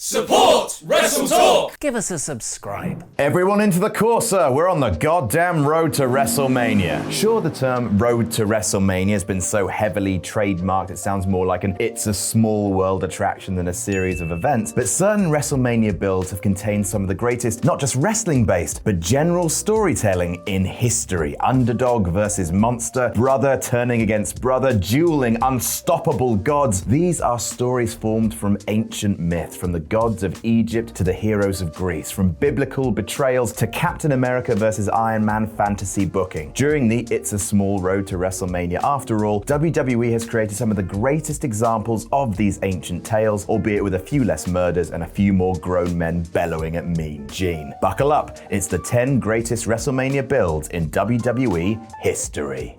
Support WrestleTalk! Give us a subscribe. Everyone into the Corsa, we're on the goddamn road to WrestleMania. Sure, the term road to WrestleMania has been so heavily trademarked it sounds more like an It's a Small World attraction than a series of events, but certain WrestleMania builds have contained some of the greatest, not just wrestling-based, but general storytelling in history. Underdog versus monster, brother turning against brother, dueling unstoppable gods. These are stories formed from ancient myth, from the gods of Egypt to the heroes of Greece, from biblical betrayals to Captain America versus Iron Man fantasy booking. During the It's a Small Road to WrestleMania, after all, WWE has created some of the greatest examples of these ancient tales, albeit with a few less murders and a few more grown men bellowing at Mean Gene. Buckle up, it's the 10 greatest WrestleMania builds in WWE history.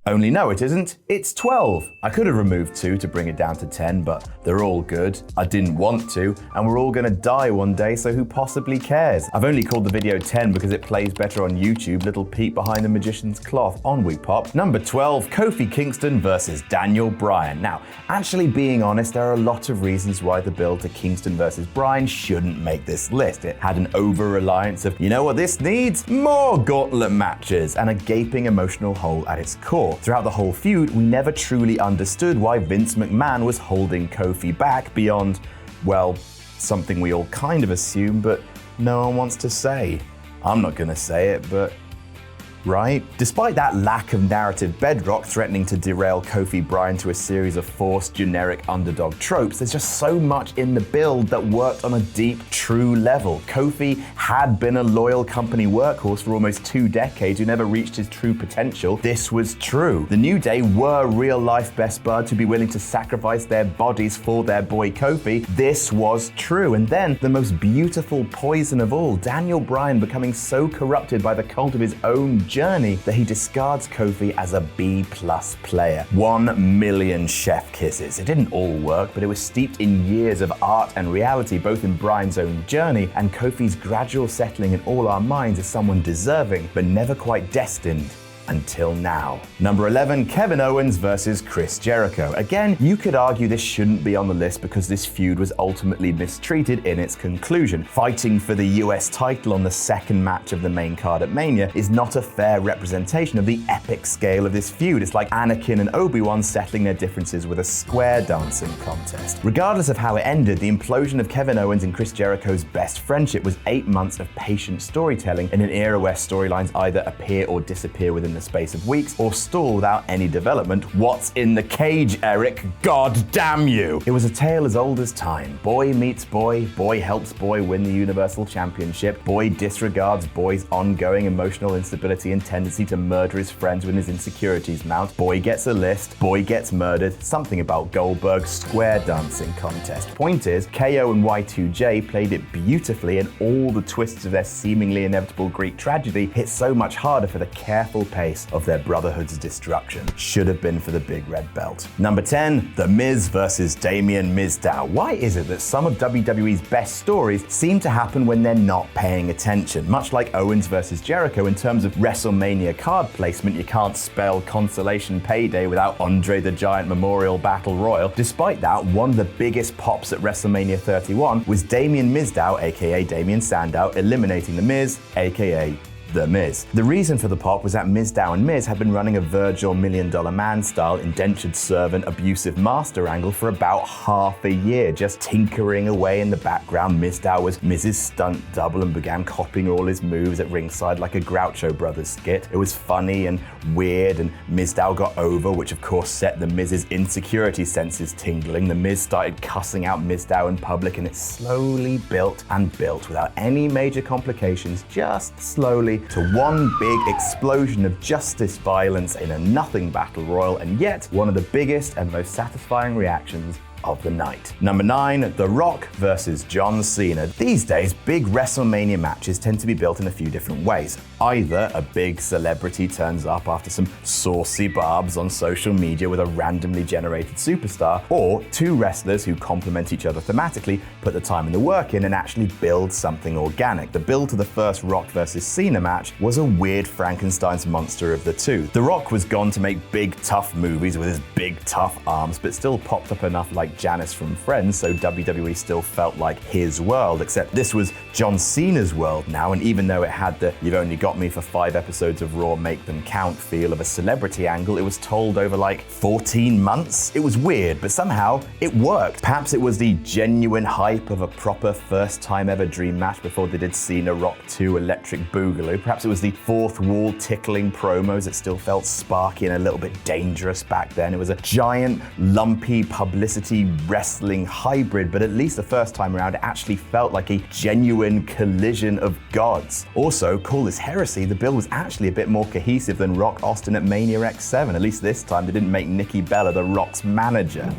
Only no, it isn't. It's 12. I could have removed 2 to bring it down to 10, but they're all good. I didn't want to, and we're all gonna die one day, so who possibly cares? I've only called the video 10 because it plays better on YouTube. Little peek behind the magician's cloth. On we pop. Number 12, Kofi Kingston versus Daniel Bryan. Now, actually being honest, there are a lot of reasons why the build to Kingston versus Bryan shouldn't make this list. It had an over-reliance of, you know what this needs? More gauntlet matches, and a gaping emotional hole at its core. Throughout the whole feud, we never truly understood why Vince McMahon was holding Kofi back beyond, well, something we all kind of assume, but no one wants to say. I'm not gonna say it, but right? Despite that lack of narrative bedrock threatening to derail Kofi Bryan to a series of forced, generic underdog tropes, there's just so much in the build that worked on a deep, true level. Kofi had been a loyal company workhorse for almost 2 decades who never reached his true potential. This was true. The New Day were real-life best buds who'd be willing to sacrifice their bodies for their boy Kofi. This was true. And then, the most beautiful poison of all, Daniel Bryan becoming so corrupted by the cult of his own journey that he discards Kofi as a B+ player. 1 million chef kisses. It didn't all work, but it was steeped in years of art and reality, both in Bryan's own journey and Kofi's gradual settling in all our minds as someone deserving, but never quite destined. Until now. Number 11, Kevin Owens versus Chris Jericho. Again, you could argue this shouldn't be on the list because this feud was ultimately mistreated in its conclusion. Fighting for the US title on the second match of the main card at Mania is not a fair representation of the epic scale of this feud. It's like Anakin and Obi-Wan settling their differences with a square dancing contest. Regardless of how it ended, the implosion of Kevin Owens and Chris Jericho's best friendship was 8 months of patient storytelling in an era where storylines either appear or disappear within the space of weeks or stall without any development. What's in the cage, Eric? God damn you! It was a tale as old as time. Boy meets boy, boy helps boy win the Universal Championship, boy disregards boy's ongoing emotional instability and tendency to murder his friends when his insecurities mount, boy gets a list, boy gets murdered, something about Goldberg's square dancing contest. Point is, KO and Y2J played it beautifully, and all the twists of their seemingly inevitable Greek tragedy hit so much harder for the careful pace of their brotherhood's destruction. Should have been for the big red belt. Number 10, The Miz versus Damien MIZDOW. Why is it that some of WWE's best stories seem to happen when they're not paying attention? Much like Owens versus Jericho, in terms of WrestleMania card placement, you can't spell Consolation Payday without Andre the Giant Memorial Battle Royal. Despite that, one of the biggest pops at WrestleMania 31 was Damien MIZDOW, aka Damien Sandow, eliminating The Miz, aka The Miz. The reason for the pop was that MIZDOW and Miz had been running a Virgil $1 Million Man style indentured servant abusive master angle for about half a year, just tinkering away in the background. MIZDOW was Miz's stunt double and began copying all his moves at ringside like a Groucho Brothers skit. It was funny and weird, and MIZDOW got over, which of course set the Miz's insecurity senses tingling. The Miz started cussing out MIZDOW in public, and it slowly built and built without any major complications, just slowly, to one big explosion of justice violence in a nothing battle royal, and yet one of the biggest and most satisfying reactions of the night. Number 9, The Rock versus John Cena. These days, big WrestleMania matches tend to be built in a few different ways. Either a big celebrity turns up after some saucy barbs on social media with a randomly generated superstar, or two wrestlers who complement each other thematically put the time and the work in and actually build something organic. The build to the first Rock vs. Cena match was a weird Frankenstein's monster of the two. The Rock was gone to make big, tough movies with his big, tough arms, but still popped up enough like Janice from Friends, so WWE still felt like his world, except this was John Cena's world now, and even though it had the "you've only got me for 5 episodes of Raw, make them count" feel of a celebrity angle, it was told over like 14 months. It was weird, but somehow it worked. Perhaps it was the genuine hype of a proper first time ever dream match before they did Cena Rock 2 Electric Boogaloo. Perhaps it was the fourth wall tickling promos that still felt sparky and a little bit dangerous back then. It was a giant, lumpy publicity wrestling hybrid, but at least the first time around it actually felt like a genuine collision of gods. Also, call this heresy, the build was actually a bit more cohesive than Rock Austin at Mania X7. At least this time they didn't make Nikki Bella the Rock's manager.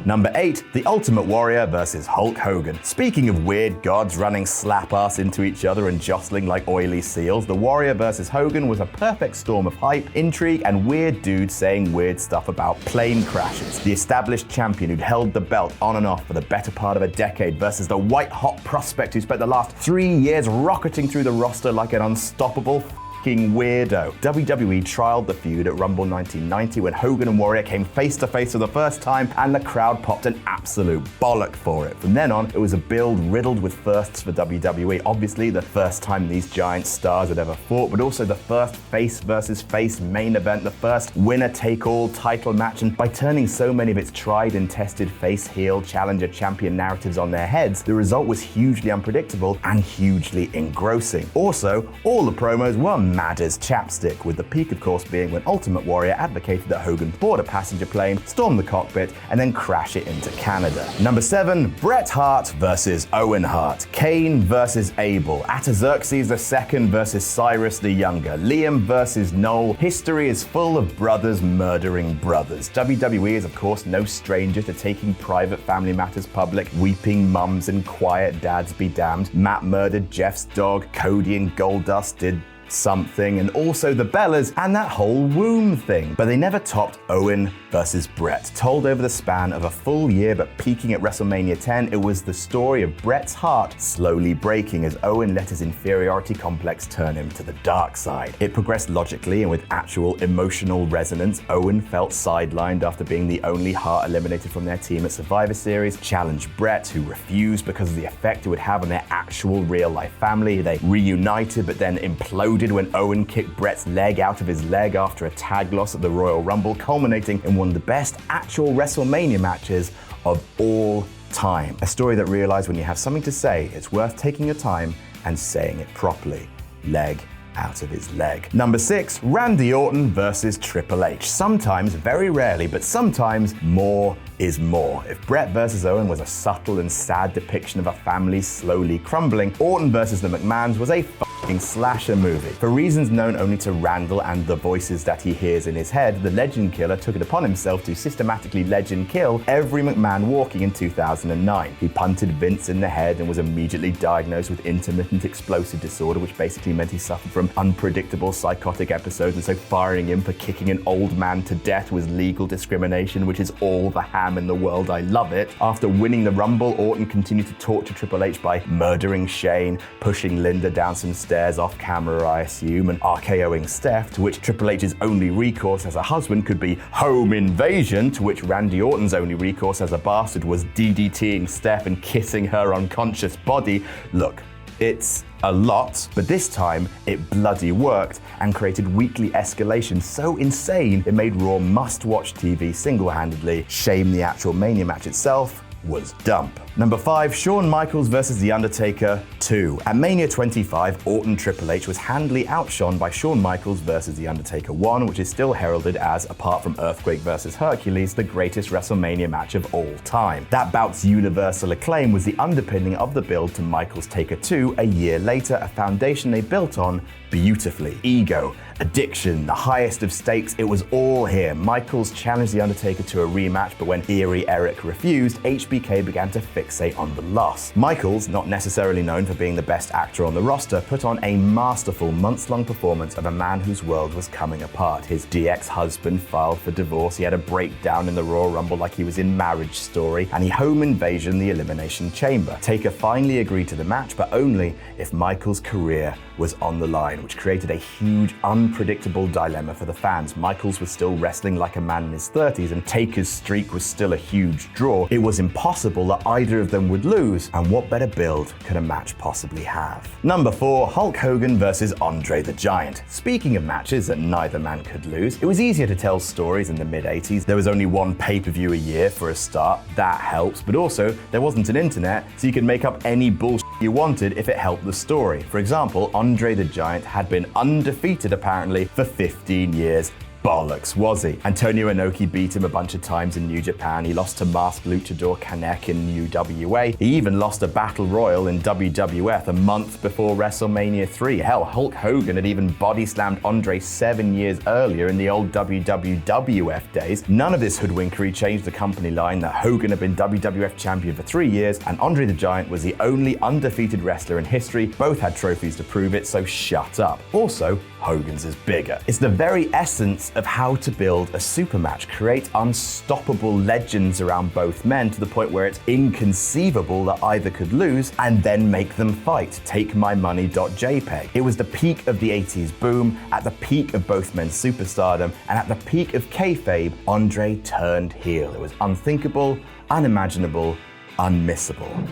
Number 8, The Ultimate Warrior vs. Hulk Hogan. Speaking of weird gods running slap-ass into each other and jostling like oily seals, the Warrior vs. Hogan was a perfect storm of hype, intrigue, and weird dudes saying weird stuff about plane crashes. The established champion who'd held the belt on and off for the better part of a decade versus the white-hot prospect who spent the last 3 years rocketing through the roster like an unstoppable weirdo. WWE trialed the feud at Rumble 1990 when Hogan and Warrior came face to face for the first time, and the crowd popped an absolute bollock for it. From then on, it was a build riddled with firsts for WWE. Obviously, the first time these giant stars had ever fought, but also the first face versus face main event, the first winner-take-all title match, and by turning so many of its tried and tested face-heel challenger champion narratives on their heads, the result was hugely unpredictable and hugely engrossing. Also, all the promos were mad as chapstick, with the peak of course being when Ultimate Warrior advocated that Hogan board a passenger plane, storm the cockpit, and then crash it into Canada. Number 7, Bret Hart versus Owen Hart. Cain versus Abel. Artaxerxes II versus Cyrus the Younger. Liam versus Noel. History is full of brothers murdering brothers. WWE is of course no stranger to taking private family matters public. Weeping mums and quiet dads be damned. Matt murdered Jeff's dog. Cody and Goldust did something, and also the Bellas and that whole womb thing. But they never topped Owen versus Bret. Told over the span of a full year but peaking at WrestleMania 10, it was the story of Bret's heart slowly breaking as Owen let his inferiority complex turn him to the dark side. It progressed logically and with actual emotional resonance. Owen felt sidelined after being the only Hart eliminated from their team at Survivor Series, challenged Bret, who refused because of the effect it would have on their actual real-life family. They reunited but then imploded when Owen kicked Bret's leg out of his leg after a tag loss at the Royal Rumble, culminating in one of the best actual WrestleMania matches of all time. A story that realized when you have something to say, it's worth taking your time and saying it properly. Leg out of his leg. Number 6, Randy Orton versus Triple H. Sometimes, very rarely, but sometimes more is more. If Bret versus Owen was a subtle and sad depiction of a family slowly crumbling, Orton versus the McMahons was a fucking slasher movie. For reasons known only to Randall and the voices that he hears in his head, the Legend Killer took it upon himself to systematically legend kill every McMahon walking in 2009. He punted Vince in the head and was immediately diagnosed with intermittent explosive disorder, which basically meant he suffered from unpredictable psychotic episodes, and so firing him for kicking an old man to death was legal discrimination, which is all the ham in the world. I love it. After winning the Rumble, Orton continued to torture Triple H by murdering Shane, pushing Linda down some stairs off camera, I assume, and RKOing Steph, to which Triple H's only recourse as a husband could be home invasion, to which Randy Orton's only recourse as a bastard was DDTing Steph and kissing her unconscious body. Look, it's a lot, but this time it bloody worked and created weekly escalation so insane it made Raw must-watch TV single-handedly. Shame the actual Mania match itself was dump. Number 5, Shawn Michaels versus The Undertaker 2. At Mania 25, Orton Triple H was handily outshone by Shawn Michaels versus The Undertaker 1, which is still heralded as, apart from Earthquake versus Hercules, the greatest WrestleMania match of all time. That bout's universal acclaim was the underpinning of the build to Michaels Taker 2 a year later, a foundation they built on beautifully. Ego, Addiction, the highest of stakes, it was all here. Michaels challenged The Undertaker to a rematch, but when Eerie Eric refused, HBK began to fixate on the loss. Michaels, not necessarily known for being the best actor on the roster, put on a masterful months-long performance of a man whose world was coming apart. His ex-husband filed for divorce, he had a breakdown in the Royal Rumble like he was in Marriage Story, and he home invasion the Elimination Chamber. Taker finally agreed to the match, but only if Michaels' career was on the line, which created a huge, unpredictable dilemma for the fans. Michaels was still wrestling like a man in his 30s, and Taker's streak was still a huge draw. It was impossible that either of them would lose, and what better build could a match possibly have? Number 4, Hulk Hogan versus Andre the Giant. Speaking of matches that neither man could lose, it was easier to tell stories in the mid-80s. There was only one pay-per-view a year for a start. That helps, but also there wasn't an internet, so you could make up any bullshit you wanted if it helped the story. For example, Andre the Giant had been undefeated apparently for 15 years. Bollocks, was he? Antonio Inoki beat him a bunch of times in New Japan. He lost to masked luchador Kanek in UWA. He even lost a battle royal in WWF a month before WrestleMania 3. Hell, Hulk Hogan had even body slammed Andre 7 years earlier in the old WWF days. None of this hoodwinkery changed the company line that Hogan had been WWF champion for 3 years, and Andre the Giant was the only undefeated wrestler in history. Both had trophies to prove it, so shut up. Also, Hogan's is bigger. It's the very essence of how to build a super match. Create unstoppable legends around both men to the point where it's inconceivable that either could lose, and then make them fight. Take my money.jpg. It was the peak of the 80s boom, at the peak of both men's superstardom, and at the peak of kayfabe, Andre turned heel. It was unthinkable, unimaginable, unmissable.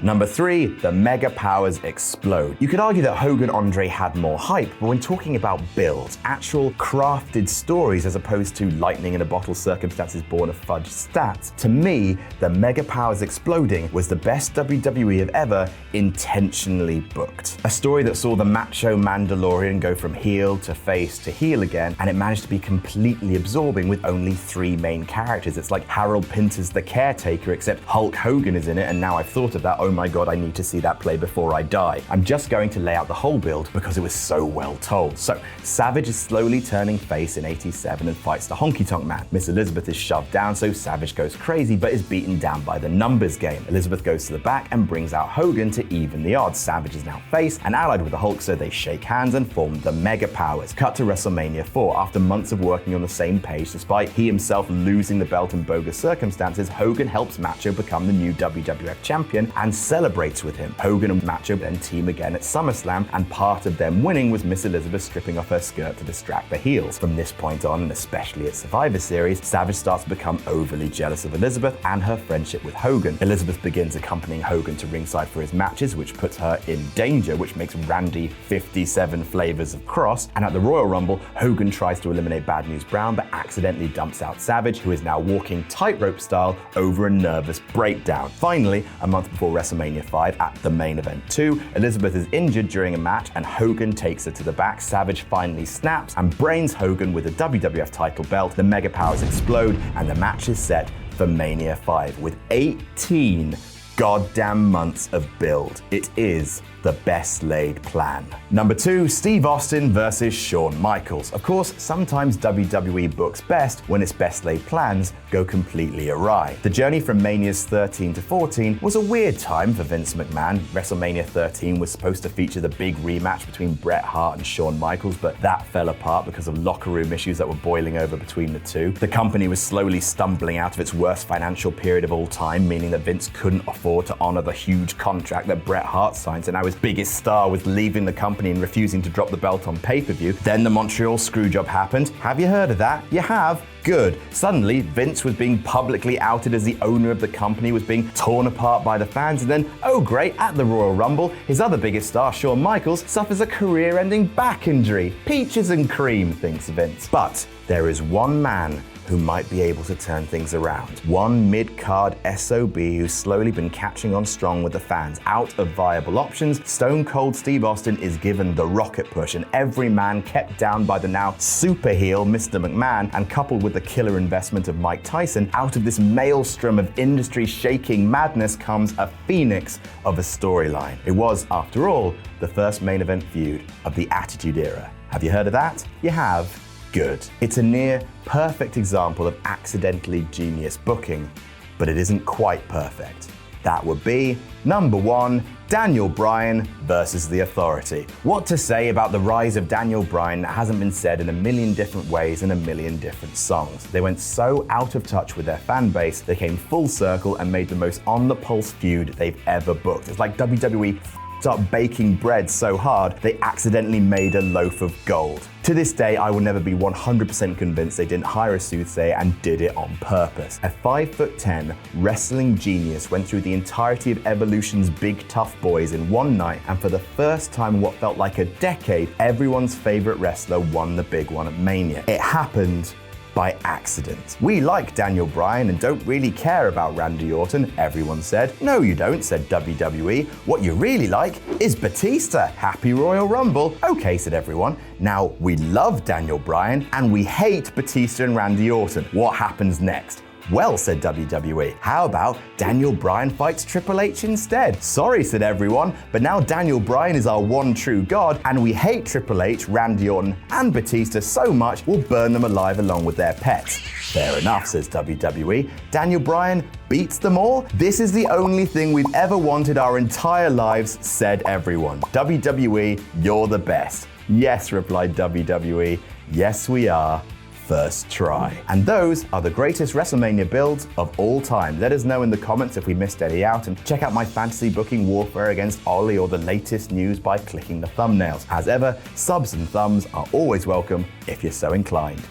Number 3, the mega powers explode. You could argue that Hogan-Andre had more hype, but when talking about builds, actual crafted stories as opposed to lightning in a bottle circumstances born of fudge stats, to me, the mega powers exploding was the best WWE have ever intentionally booked. A story that saw the macho Mandalorian go from heel to face to heel again, and it managed to be completely absorbing with only 3 main characters. It's like Harold Pinter's The Caretaker, except Hulk Hogan is in it, and now I've thought of that, oh my god, I need to see that play before I die. I'm just going to lay out the whole build because it was so well told. So, Savage is slowly turning face in 87 and fights the Honky Tonk Man. Miss Elizabeth is shoved down, so Savage goes crazy but is beaten down by the numbers game. Elizabeth goes to the back and brings out Hogan to even the odds. Savage is now face and allied with the Hulk, so they shake hands and form the Mega Powers. Cut to WrestleMania 4. After months of working on the same page, despite he himself losing the belt in bogus circumstances, Hogan helps Macho become the new WWF champion and celebrates with him. Hogan and Macho then team again at SummerSlam, and part of them winning was Miss Elizabeth stripping off her skirt to distract the heels. From this point on, and especially at Survivor Series, Savage starts to become overly jealous of Elizabeth and her friendship with Hogan. Elizabeth begins accompanying Hogan to ringside for his matches, which puts her in danger, which makes Randy 57 flavors of cross. And at the Royal Rumble, Hogan tries to eliminate Bad News Brown, but accidentally dumps out Savage, who is now walking tightrope style over a nervous breakdown. Finally, a month before WrestleMania 5 at the main event 2, Elizabeth is injured during a match and Hogan takes her to the back. Savage finally snaps and brains Hogan with a WWF title belt. The Mega Powers explode and the match is set for Mania 5 with 18 goddamn months of build. It is the best laid plan. Number 2, Steve Austin versus Shawn Michaels. Of course, sometimes WWE books best when its best laid plans go completely awry. The journey from Manias 13 to 14 was a weird time for Vince McMahon. WrestleMania 13 was supposed to feature the big rematch between Bret Hart and Shawn Michaels, but that fell apart because of locker room issues that were boiling over between the two. The company was slowly stumbling out of its worst financial period of all time, meaning that Vince couldn't afford to honor the huge contract that Bret Hart signed, so now his biggest star was leaving the company and refusing to drop the belt on pay-per-view. Then the Montreal Screwjob happened. Have you heard of that? You have? Good. Suddenly, Vince was being publicly outed as the owner of the company, was being torn apart by the fans, and then, oh great, at the Royal Rumble, his other biggest star, Shawn Michaels, suffers a career-ending back injury. Peaches and cream, thinks Vince. But there is one man who might be able to turn things around. One mid-card SOB who's slowly been catching on strong with the fans. Out of viable options, Stone Cold Steve Austin is given the rocket push, and every man kept down by the now super heel Mr. McMahon, and coupled with the killer investment of Mike Tyson, out of this maelstrom of industry-shaking madness comes a phoenix of a storyline. It was, after all, the first main event feud of the Attitude Era. Have you heard of that? You have? Good. It's a near perfect example of accidentally genius booking, but it isn't quite perfect. That would be number 1, Daniel Bryan versus The Authority. What to say about the rise of Daniel Bryan that hasn't been said in a million different ways in a million different songs. They went so out of touch with their fan base, they came full circle and made the most on-the-pulse feud they've ever booked. It's like WWE up baking bread so hard, they accidentally made a loaf of gold. To this day, I will never be 100% convinced they didn't hire a soothsayer and did it on purpose. A 5'10" wrestling genius went through the entirety of Evolution's big tough boys in one night, and for the first time in what felt like a decade, everyone's favorite wrestler won the big one at Mania. It happened by accident. We like Daniel Bryan and don't really care about Randy Orton, everyone said. No, you don't, said WWE. What you really like is Batista. Happy Royal Rumble. Okay, said everyone. Now, we love Daniel Bryan and we hate Batista and Randy Orton. What happens next? Well, said WWE, how about Daniel Bryan fights Triple H instead? Sorry, said everyone, but now Daniel Bryan is our one true god, and we hate Triple H, Randy Orton, and Batista so much we'll burn them alive along with their pets. Fair enough, says WWE. Daniel Bryan beats them all? This is the only thing we've ever wanted our entire lives, said everyone. WWE, you're the best. Yes, replied WWE, yes we are. First try. And those are the greatest WrestleMania builds of all time. Let us know in the comments if we missed any out, and check out my fantasy booking warfare against Ollie or the latest news by clicking the thumbnails. As ever, subs and thumbs are always welcome if you're so inclined.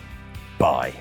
Bye.